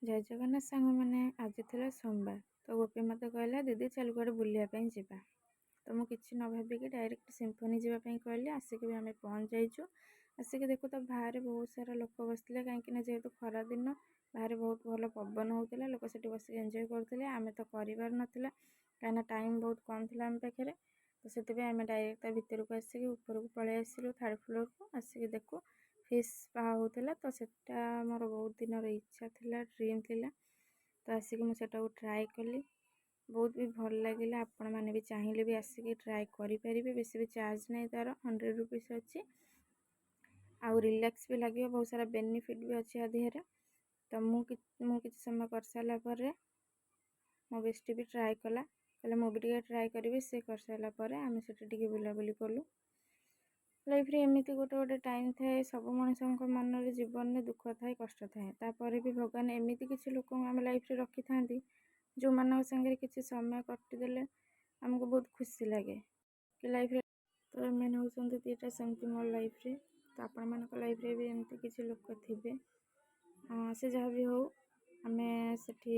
ଜୟ ଜଗନ୍ନାଥ ସାଙ୍ଗମାନେ। ଆଜି ଥିଲା ସୋମବାର, ତ ଗୋପୀ ମୋତେ କହିଲା ଦିଦି ଚାଲ କୁଆଡ଼େ ବୁଲିବା ପାଇଁ ଯିବା। ତ ମୁଁ କିଛି ନ ଭାବିକି ଡାଇରେକ୍ଟ ସିମ୍ଫୋନି ଯିବା ପାଇଁ କହିଲି। ଆସିକି ବି ଆମେ ପହଞ୍ଚି ଯାଇଛୁ। ଆସିକି ଦେଖୁ ତ ବାହାରେ ବହୁତ ସାରା ଲୋକ ବସିଥିଲେ, କାହିଁକିନା ଯେହେତୁ ଖରା ଦିନ ବାହାରେ ବହୁତ ଭଲ ପବନ ହେଉଥିଲା, ଲୋକ ସେଠି ବସିକି ଏନ୍ଜୟ କରୁଥିଲେ। ଆମେ ତ କରିବାର ନଥିଲା କାହିଁକିନା ଟାଇମ୍ ବହୁତ କମ୍ ଥିଲା ଆମ ପାଖରେ। ତ ସେଥିପାଇଁ ଆମେ ଡାଇରେକ୍ଟ ତା ଭିତରକୁ ଆସିକି ଉପରକୁ ପଳେଇ ଆସିଲୁ ଥାର୍ଡ଼ ଫ୍ଲୋର୍କୁ। ଆସିକି ଦେଖୁ ଫିସ୍ ବାହା ହେଉଥିଲା, ତ ସେଟା ମୋର ବହୁତ ଦିନର ଇଚ୍ଛା ଥିଲା, ଡ୍ରିମ୍ ଥିଲା। ତ ଆସିକି ମୁଁ ସେଟାକୁ ଟ୍ରାଏ କଲି, ବହୁତ ବି ଭଲ ଲାଗିଲା। ଆପଣମାନେ ବି ଚାହିଁଲେ ବି ଆସିକି ଟ୍ରାଏ କରିପାରିବେ। ବେଶୀ ବି ଚାର୍ଜ ନାହିଁ, ତା'ର 100 ରୁପିସ୍ ଅଛି। ଆଉ ରିଲାକ୍ସ ବି ଲାଗିବ, ବହୁତ ସାରା ବେନିଫିଟ୍ ବି ଅଛି ଆ ଦେହରେ। ତ ମୁଁ କିଛି ସମୟ କରିସାରିଲା ପରେ ମୋ ବେଷ୍ଟି ବି ଟ୍ରାଏ କଲା, କହିଲେ ମୁଁ ବି ଟିକେ ଟ୍ରାଏ କରିବି। ସେ କରିସାରିଲା ପରେ ଆମେ ସେଠି ଟିକେ ବୁଲାବୁଲି କଲୁ। ଲାଇଫ୍ରେ ଏମିତି ଗୋଟେ ଟାଇମ୍ ଥାଏ, ସବୁ ମଣିଷଙ୍କ ମନରେ ଜୀବନରେ ଦୁଃଖ ଥାଏ, କଷ୍ଟ ଥାଏ। ତାପରେ ବି ଭଗବାନ ଏମିତି କିଛି ଲୋକଙ୍କୁ ଆମ ଲାଇଫ୍ରେ ରଖିଥାନ୍ତି ଯେଉଁମାନଙ୍କ ସାଙ୍ଗରେ କିଛି ସମୟ କଟିଦେଲେ ଆମକୁ ବହୁତ ଖୁସି ଲାଗେ କି ଲାଇଫ୍ରେ। ତ ଏମାନେ ହେଉଛନ୍ତି ଦୁଇଟା ସେମିତି ମୋ ଲାଇଫ୍ରେ। ତ ଆପଣମାନଙ୍କ ଲାଇଫ୍ରେ ବି ଏମିତି କିଛି ଲୋକ ଥିବେ। ସେ ଯାହା ବି ହଉ, ଆମେ ସେଠି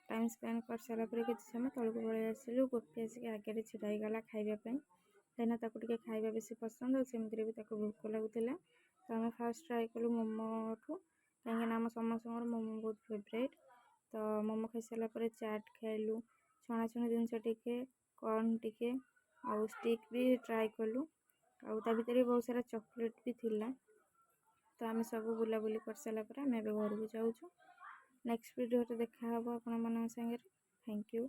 ଟାଇମ୍ ସ୍ପେଣ୍ଡ କରିସାରିଲା ପରେ କିଛି ସମୟ ତଳକୁ ପଳେଇ ଆସିଲୁ। ଗୋପୀ ଆସିକି ଆଗରେ ଛିଡ଼ା ହେଇଗଲା ଖାଇବା ପାଇଁ, କାହିଁକିନା ତାକୁ ଟିକେ ଖାଇବା ବେଶୀ ପସନ୍ଦ, ଆଉ ସେମିତିରେ ବି ତାକୁ ଭୋକ ଲାଗୁଥିଲା। ତ ଆମେ ଫାର୍ଷ୍ଟ ଟ୍ରାଏ କଲୁ ମୋମୋଠୁ, କାହିଁକିନା ଆମ ସମସ୍ତଙ୍କର ମୋମୋ ବହୁତ ଫେଭରାଇଟ୍। ତ ମୋମୋ ଖାଇସାରିଲା ପରେ ଚାଟ୍ ଖାଇଲୁ, ଛଣାଛଣି ଜିନିଷ ଟିକେ, କର୍ନ ଟିକେ, ଆଉ ଷ୍ଟିକ୍ ବି ଟ୍ରାଏ କଲୁ। ଆଉ ତା ଭିତରେ ବି ବହୁତ ସାରା ଚକୋଲେଟ୍ ବି ଥିଲା। ତ ଆମେ ସବୁ ବୁଲାବୁଲି କରିସାରିଲା ପରେ ଆମେ ଏବେ ଘରକୁ ଯାଉଛୁ। ନେକ୍ସଟ ଭିଡ଼ିଓରେ ଦେଖା ହେବ ଆପଣମାନଙ୍କ ସାଙ୍ଗରେ। Thank you.